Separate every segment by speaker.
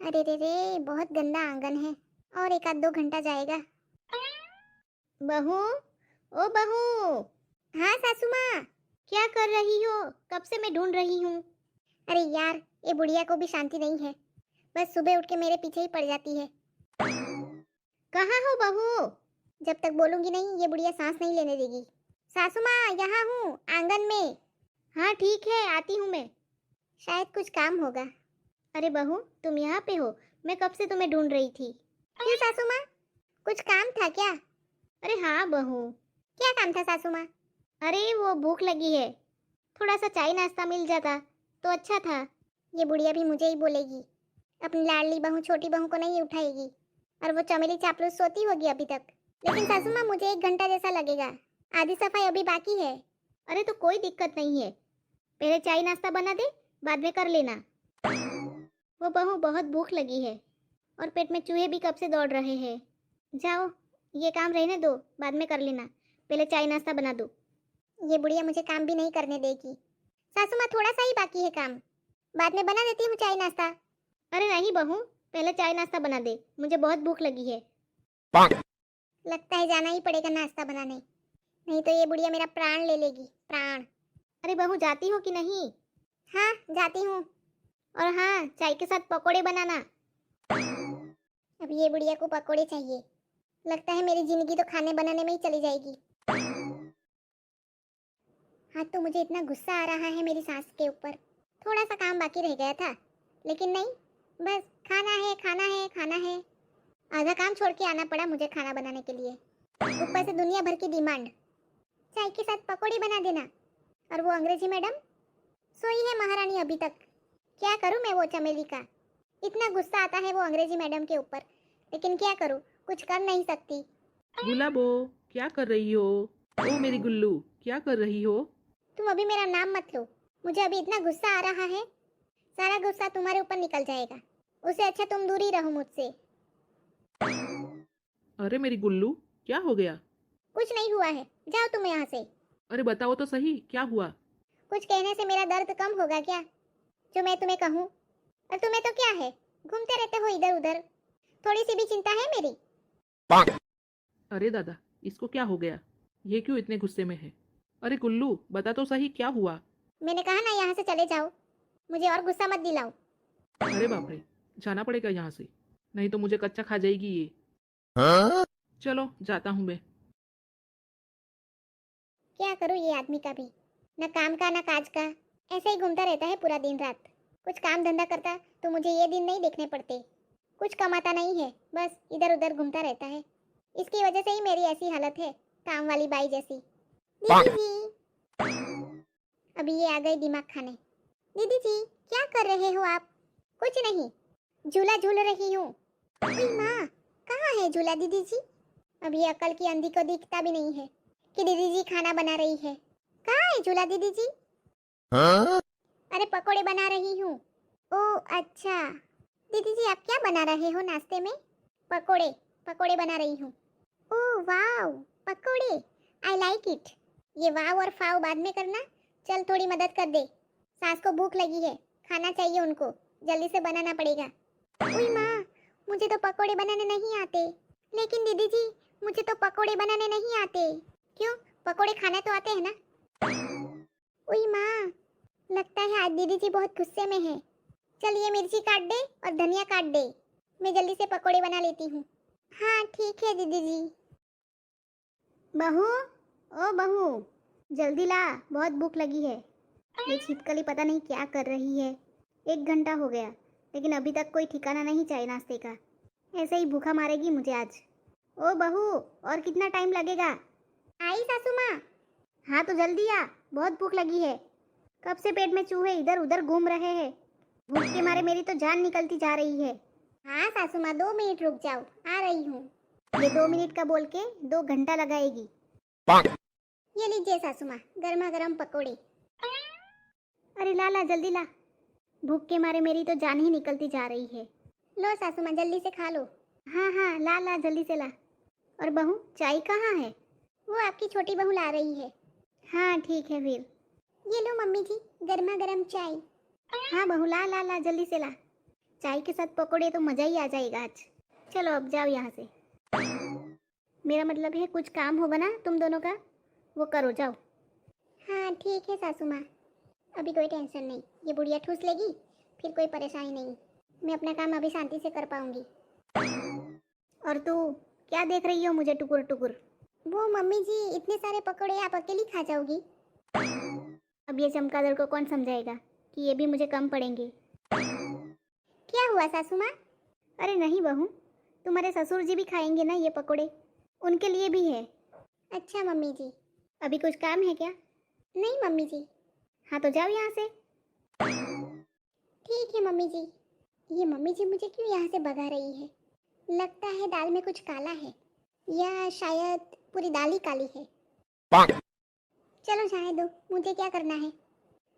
Speaker 1: अरे रे रे, बहुत गंदा आंगन है। और एक आध 2 घंटा जाएगा। बहू, ओ बहू। हाँ सासू माँ। क्या कर रही हो? कब से मैं ढूंढ रही हूँ। अरे यार, ये बुढ़िया को भी शांति नहीं है। बस सुबह उठ के मेरे पीछे ही पड़ जाती है। कहाँ हो बहू? जब तक बोलूंगी नहीं ये बुढ़िया सांस नहीं लेने देगी। सासू माँ, यहाँ हूँ आंगन में। हाँ ठीक है, आती हूँ मैं। शायद कुछ काम होगा। अरे बहू, तुम यहाँ पे हो? मैं कब से तुम्हें ढूंढ रही थी। क्यों सासू माँ, कुछ काम था क्या? अरे हाँ बहू। क्या काम था सासू माँ? अरे वो भूख लगी है, थोड़ा सा चाय नाश्ता मिल जाता तो अच्छा था। ये बुढ़िया भी मुझे ही बोलेगी। अपनी लाडली बहू छोटी बहू को नहीं उठाएगी। और वो चमेली चापलूस सोती होगी अभी तक। लेकिन सासू माँ, मुझे 1 घंटा जैसा लगेगा। आधी सफाई अभी बाकी है। अरे तो कोई दिक्कत नहीं है, पहले चाय नाश्ता बना दे, बाद में कर लेना। वो बहू बहुत भूख लगी है और पेट में चूहे भी कब से दौड़ रहे हैं। जाओ, ये काम रहने दो, बाद में कर लेना। पहले चाय नाश्ता बना दो। ये बुढ़िया मुझे काम भी नहीं करने देगी। सासू माँ, थोड़ा सा ही बाकी है काम, बाद में बना देती हूँ चाय नाश्ता। अरे नहीं बहू, पहले चाय नाश्ता बना दे, मुझे बहुत भूख लगी है। लगता है जाना ही पड़ेगा नाश्ता बनाने, नहीं तो ये बुढ़िया मेरा प्राण ले लेगी, प्राण। अरे बहू, जाती हो कि नहीं? हाँ जाती हूँ। और हाँ, चाय के साथ पकोड़े बनाना। अब ये बुढ़िया को पकोड़े चाहिए। लगता है मेरी जिंदगी तो खाने बनाने में ही चली जाएगी। हाँ, तो मुझे इतना गुस्सा आ रहा है मेरी सास के ऊपर। थोड़ा सा काम बाकी रह गया था, लेकिन नहीं, बस खाना है खाना है खाना है। आधा काम छोड़ के आना पड़ा मुझे खाना बनाने के लिए। ऊपर से दुनिया भर की डिमांड। चाय के साथ पकोड़े बना देना। और वो अंग्रेजी मैडम सोई है महारानी अभी तक। क्या करूं मैं वो चमेली का? इतना गुस्सा आता है वो अंग्रेजी मैडम के ऊपर, लेकिन क्या करूं, कुछ कर नहीं सकती।
Speaker 2: गुलाबो, क्या कर रही हो? ओ मेरी गुल्लू, क्या कर रही हो?
Speaker 1: तुम अभी मेरा नाम मत लो। मुझे अभी इतना गुस्सा आ रहा है, सारा गुस्सा तुम्हारे ऊपर निकल जाएगा। उससे अच्छा तुम दूर ही रहो मुझसे।
Speaker 2: अरे मेरी गुल्लू, क्या हो गया?
Speaker 1: कुछ नहीं हुआ है, जाओ तुम यहाँ से।
Speaker 2: अरे बताओ तो सही, क्या हुआ?
Speaker 1: कुछ कहने से मेरा दर्द कम होगा क्या, जो मैं तुम्हें कहूँ? और तुम्हें तो क्या है, घूमते रहते हो इधर उधर। थोड़ी सी भी चिंता है मेरी?
Speaker 2: अरे दादा, इसको क्या हो गया? ये क्यों इतने गुस्से में है? अरे गुल्लू, बता तो सही, क्या हुआ?
Speaker 1: मैंने कहा ना यहाँ से चले जाओ, मुझे और गुस्सा मत दिलाओ।
Speaker 2: अरे बाप रे, जाना पड़ेगा यहाँ से, नहीं तो मुझे कच्चा खा जाएगी ये। चलो, जाता हूँ मैं।
Speaker 1: क्या करूँ ये आदमी का भी, न काम का न काज का, ऐसे ही घूमता रहता है पूरा दिन रात। कुछ काम धंधा करता तो मुझे ये दिन नहीं देखने पड़ते। कुछ कमाता नहीं है, बस इधर उधर घूमता रहता है। इसकी वजह से ही मेरी ऐसी हालत है, काम वाली बाई जैसी। दीदी जी, अभी ये आ गई दिमाग खाने। दीदी जी, क्या कर रहे हो आप? कुछ नहीं, झूला झूल रही हूँ। ओए माँ, कहाँ है झूला दीदी जी? अब ये अकल की अंधी को दिखता भी नहीं है कि दीदी जी खाना बना रही है। कहाँ है झूला दीदी जी? अरे पकोड़े बना रही हूँ। ओह अच्छा, दीदी जी आप क्या बना रहे हो नाश्ते में? पकोड़े, पकोड़े बना रही हूँ। ओह वाव, पकोड़े, आई लाइक इट। ये वाव और फाव बाद में करना, चल थोड़ी मदद कर दे। सास को भूख लगी है, खाना चाहिए उनको, जल्दी से बनाना पड़ेगा। ओए माँ, मुझे तो पकोड़े बनाने नहीं आते। लेकिन दीदी जी, मुझे तो पकोड़े बनाने नहीं आते। क्यों, पकोड़े खाने तो आते हैं ना? ओए माँ, लगता है आज दीदी जी बहुत गुस्से में है। चल ये मिर्ची काट दे और धनिया काट दे, मैं जल्दी से पकोड़े बना लेती हूँ। हाँ ठीक है दीदी जी। बहू, ओ बहू, जल्दी ला, बहुत भूख लगी है। ये छिपकली पता नहीं क्या कर रही है। 1 घंटा हो गया, लेकिन अभी तक कोई ठिकाना नहीं चाय नाश्ते का। ऐसे ही भूखा मारेगी मुझे आज। ओ बहू, और कितना टाइम लगेगा? आई सासू माँ। हाँ तो जल्दी आ, बहुत भूख लगी है। कब से पेट में चूहे इधर उधर घूम रहे हैं। भूख के मारे मेरी तो जान निकलती जा रही है। हाँ सासू माँ, 2 मिनट रुक जाओ, आ रही हूँ। ये 2 मिनट का बोल के 2 घंटा लगाएगी। ये लीजिए सासू माँ, गर्मा गर्म पकोड़े। अरे ला ला, जल्दी ला, भूख के मारे मेरी तो जान ही निकलती जा रही है। लो सासू माँ, जल्दी से खा लो। हाँ हाँ, ला ला, जल्दी से ला। और बहू, चाय कहाँ है? वो आपकी छोटी बहू ला रही है। हाँ ठीक है फिर। ये लो मम्मी जी, गर्मा गर्म चाय। हाँ बहू, ला ला ला, जल्दी से ला। चाय के साथ पकोड़े तो मज़ा ही आ जाएगा आज। चलो अब जाओ यहाँ से। मेरा मतलब है कुछ काम होगा ना तुम दोनों का, वो करो, जाओ। हाँ ठीक है सासू माँ, अभी कोई टेंशन नहीं। ये बुढ़िया ठूस लेगी, फिर कोई परेशानी नहीं। मैं अपना काम अभी शांति से कर पाऊंगी। और तू क्या देख रही हो मुझे टुकुर टुकुर? वो मम्मी जी, इतने सारे पकोड़े आप अकेली खा जाओगी? अब ये चमगादड़ को कौन समझाएगा कि ये भी मुझे कम पड़ेंगे। क्या हुआ सासू माँ? अरे नहीं बहू, तुम्हारे ससुर जी भी खाएंगे ना ये पकोड़े, उनके लिए भी है। अच्छा मम्मी जी। अभी कुछ काम है क्या? नहीं मम्मी जी। हाँ तो जाओ यहाँ से। ठीक है मम्मी जी। ये मम्मी जी मुझे क्यों यहाँ से भगा रही है? लगता है दाल में कुछ काला है, या शायद पूरी दाल ही काली है। चलो जाने दो, मुझे क्या करना है।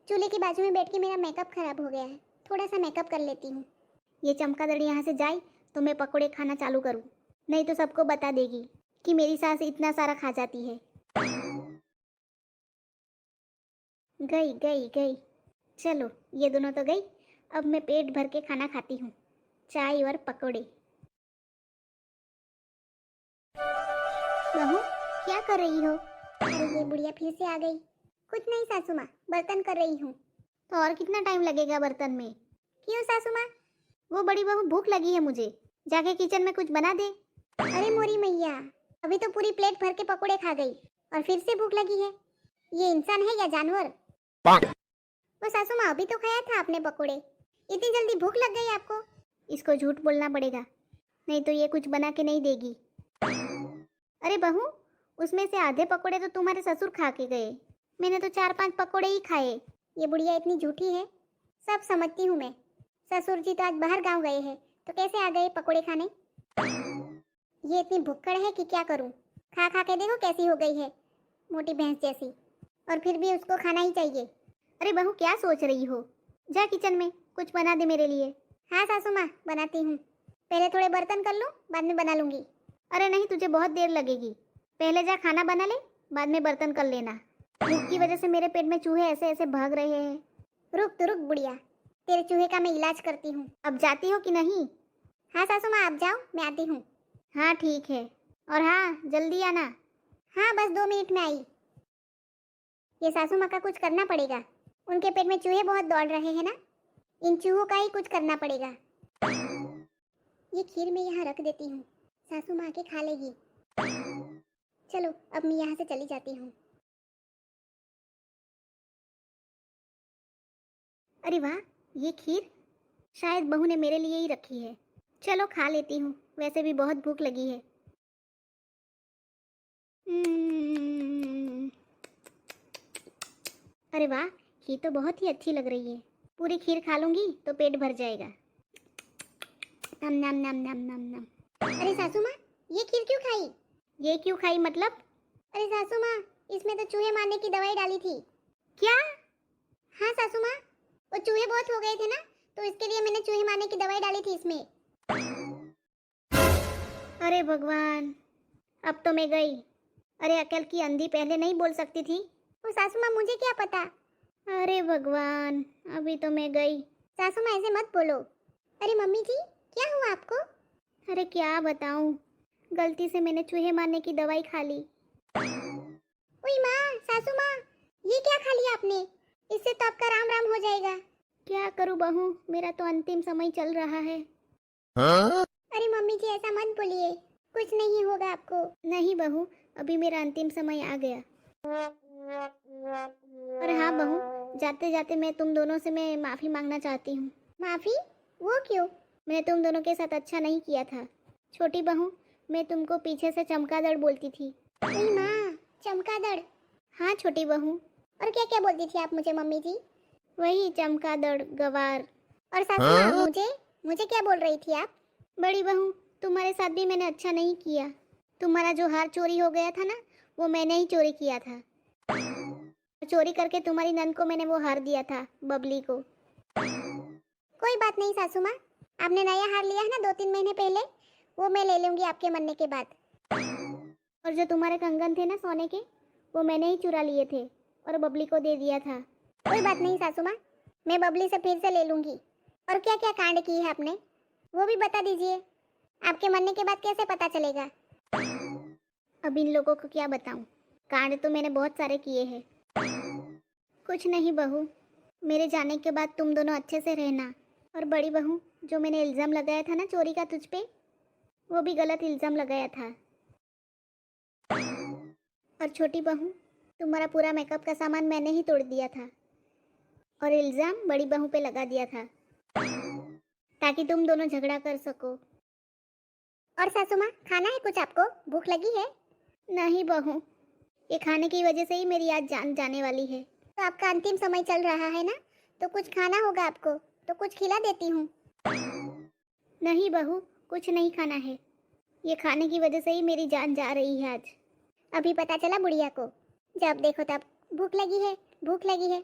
Speaker 1: चूल्हे के बाजू में बैठ के मेरा मेकअप खराब हो गया है, थोड़ा सा मेकअप कर लेती हूँ। ये चमगादड़ यहाँ से जाए तो मैं पकोड़े खाना चालू करूँ, नहीं तो सबको बता देगी कि मेरी सास इतना सारा खा जाती है। गई गई गई। चलो ये दोनों तो गई, अब मैं पेट भर के खाना खाती हूँ, चाय और पकोड़े। बहू क्या कर रही हो? अरे ये बुढ़िया फिर से आ गई। कुछ नहीं सासू माँ, बर्तन कर रही हूँ। तो और कितना टाइम लगेगा बर्तन में? क्यों सासू माँ? वो बड़ी बहू भूख लगी है मुझे, जाके किचन में कुछ बना दे। अरे मोरी मैया, अभी तो पूरी प्लेट भर के पकोड़े खा गई और फिर से भूख लगी है। ये इंसान है या जानवर? वो सासू माँ, अभी तो खाया था आपने पकोड़े, इतनी जल्दी भूख लग गई आपको? इसको झूठ बोलना पड़ेगा, नहीं तो ये कुछ बना के नहीं देगी। अरे बहू, उसमें से आधे पकोड़े तो तुम्हारे ससुर खा के गए, मैंने तो 4-5 पकोड़े ही खाए। ये बुढ़िया इतनी झूठी है, सब समझती हूँ मैं। ससुर जी तो आज बाहर गांव गए हैं, तो कैसे आ गए पकोड़े खाने? ये इतनी भुक्कड़ है कि क्या करूँ। खा खा के देखो कैसी हो गई है, मोटी भैंस जैसी, और फिर भी उसको खाना ही चाहिए। अरे बहू क्या सोच रही हो, जा किचन में कुछ बना दे मेरे लिए। हाँ सासू माँ बनाती हूँ, पहले थोड़े बर्तन कर लूँ, बाद में बना लूँगी। अरे नहीं, तुझे बहुत देर लगेगी, पहले जा खाना बना ले, बाद में बर्तन कर लेना। भूख की वजह से मेरे पेट में चूहे ऐसे ऐसे भाग रहे हैं। रुक तो रुक बुढ़िया, तेरे चूहे का मैं इलाज करती हूँ। अब जाती हो कि नहीं? हाँ सासू माँ आप जाओ, मैं आती हूँ। हाँ ठीक है, और हाँ जल्दी आना। हाँ बस 2 मिनट में आई। ये सासू माँ का कुछ करना पड़ेगा, उनके पेट में चूहे बहुत दौड़ रहे हैं ना, इन चूहों का ही कुछ करना पड़ेगा। ये खीर मैं यहाँ रख देती हूँ, सासू माँ के खा लेगी। चलो अब मैं यहाँ से चली जाती हूँ। अरे वाह, ये खीर शायद बहू ने मेरे लिए ही रखी है। चलो खा लेती हूँ, वैसे भी बहुत भूख लगी है। अरे वाह, खीर तो बहुत ही अच्छी लग रही है, पूरी खीर खा लूंगी तो पेट भर जाएगा। नम नम नम नम नम नम। अरे सासू माँ, ये खीर क्यों खाई? ये क्यों खाई मतलब? अरे सासू माँ, इसमें तो चूहे मारने की दवाई डाली थी। क्या? हाँ सासू माँ, वो चूहे बहुत हो गए थे ना, तो इसके लिए मैंने चूहे मारने की दवाई डाली थी इसमें। अरे भगवान, अब तो मैं गई। अरे अकल की अंधी पहले नहीं बोल सकती थी? वो सासू माँ मुझे क्या पता। अरे भगवान, अभी तो मैं गई। सासू माँ ऐसे मत बोलो। अरे मम्मी जी क्या हुआ आपको? अरे क्या बताऊं, गलती से मैंने चूहे मारने की दवाई खा ली। ओए माँ, सासू माँ, ये क्या खा लिया आपने? इससे तो आपका राम राम हो जाएगा। क्या करूं बहू, मेरा तो अंतिम समय चल रहा है। हाँ? अरे मम्मी जी ऐसा मत बोलिए, कुछ नहीं होगा आपको। नहीं बहू, अभी मेरा अंतिम समय आ गया। और हाँ बहू, जाते जाते मैं तुम दोनों से मैं माफ़ी मांगना चाहती हूँ। माफ़ी? वो क्यों? मैंने तुम दोनों के साथ अच्छा नहीं किया था। छोटी बहू, मैं तुमको पीछे से चमगादड़ बोलती थी। नहीं माँ, चमगादड़? हाँ छोटी बहू। और क्या क्या बोलती थी आप मुझे मम्मी जी? वही चमगादड़, गवार। और सासू माँ, मुझे क्या बोल रही थी आप? बड़ी बहू, तुम्हारे साथ भी मैंने अच्छा नहीं किया। तुम्हारा जो हार चोरी हो गया था ना, वो मैंने ही चोरी किया था। चोरी करके तुम्हारी नंद को मैंने वो हार दिया था, बबली को। कोई बात नहीं सासू माँ, आपने नया हार लिया है ना 2-3 महीने पहले, वो मैं ले लूंगी आपके मरने के बाद। और जो तुम्हारे कंगन थे ना सोने के, वो मैंने ही चुरा लिए थे और बबली को दे दिया था। कोई बात नहीं सासू माँ, मैं बबली से फिर से ले लूंगी। और क्या क्या कांड की है आपने, वो भी बता दीजिए। आपके मरने के बाद कैसे पता चलेगा? अब इन लोगों को क्या बताऊं? कांड तो मैंने बहुत सारे किए हैं। कुछ नहीं बहू, मेरे जाने के बाद तुम दोनों अच्छे से रहना। और बड़ी बहू, जो मैंने इल्ज़ाम लगाया था ना चोरी का तुझ पे, वो भी गलत इल्ज़ाम लगाया था। और छोटी बहू, तुम्हारा पूरा मेकअप का सामान मैंने ही तोड़ दिया था और इल्ज़ाम बड़ी बहू पे लगा दिया था ताकि तुम दोनों झगड़ा कर सको। और सासू माँ, खाना है कुछ आपको? भूख लगी है? नहीं बहू, ये खाने की वजह से ही मेरी आज जान जाने वाली है। तो आपका अंतिम समय चल रहा है ना, तो कुछ खाना होगा आपको, तो कुछ खिला देती हूँ। नहीं बहू, कुछ नहीं खाना है। ये खाने की वजह से ही मेरी जान जा रही है आज। अभी पता चला बुढ़िया को, जब देखो तब भूख लगी है, भूख लगी है।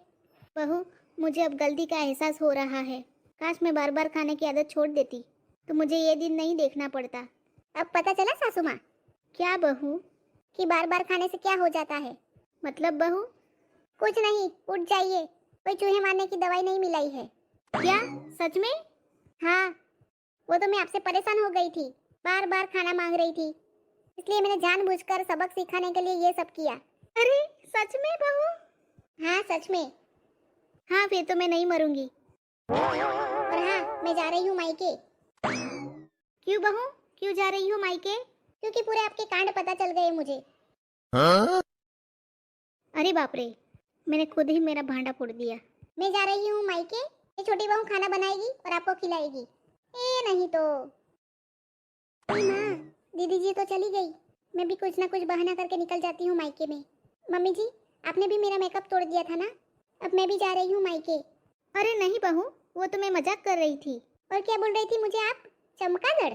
Speaker 1: बहू, मुझे अब गलती का एहसास हो रहा है। काश मैं बार बार खाने की आदत छोड़ देती तो मुझे ये दिन नहीं देखना पड़ता। अब पता चला सासू माँ? क्या बहू? कि बार बार खाने से क्या हो जाता है। मतलब बहू? कुछ नहीं, उठ जाइए, कोई चूहे मारने की दवाई नहीं मिलाई है। क्या सच में? हाँ, वो तो मैं आपसे परेशान हो गई थी, बार बार खाना मांग रही थी, इसलिए मैंने जानबूझकर सबक सिखाने के लिए ये सब किया। अरे सच में बहू? हाँ सच में। हाँ फिर तो मैं नहीं मरूंगी। और हाँ, मैं जा रही हूँ मायके। क्यों बहू, क्यों जा रही हो मायके? क्योंकि पूरे आपके कांड पता चल गए मुझे। अरे बाप रे, मैंने खुद ही मेरा भांडा फोड़ दिया। मैं जा रही हूँ मायके, ये छोटी बहू खाना बनाएगी और आपको खिलाएगी। ए नहीं तो। ए माँ, दीदी जी तो चली गई, मैं भी कुछ ना कुछ बहाना करके निकल जाती हूँ मायके में। मम्मी जी, आपने भी मेरा मेकअप तोड़ दिया था ना, अब मैं भी जा रही हूँ मायके। अरे नहीं बहू, वो तो मैं मजाक कर रही थी। और क्या बोल रही थी मुझे आप? चमगादड़?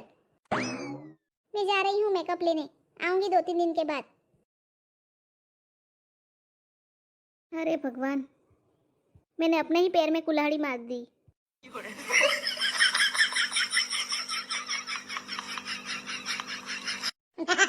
Speaker 1: मैं जा रही हूँ मेकअप लेने, आऊंगी 2-3 दिन के बाद। अरे भगवान, मैंने अपने ही पैर में कुल्हाड़ी मार दी।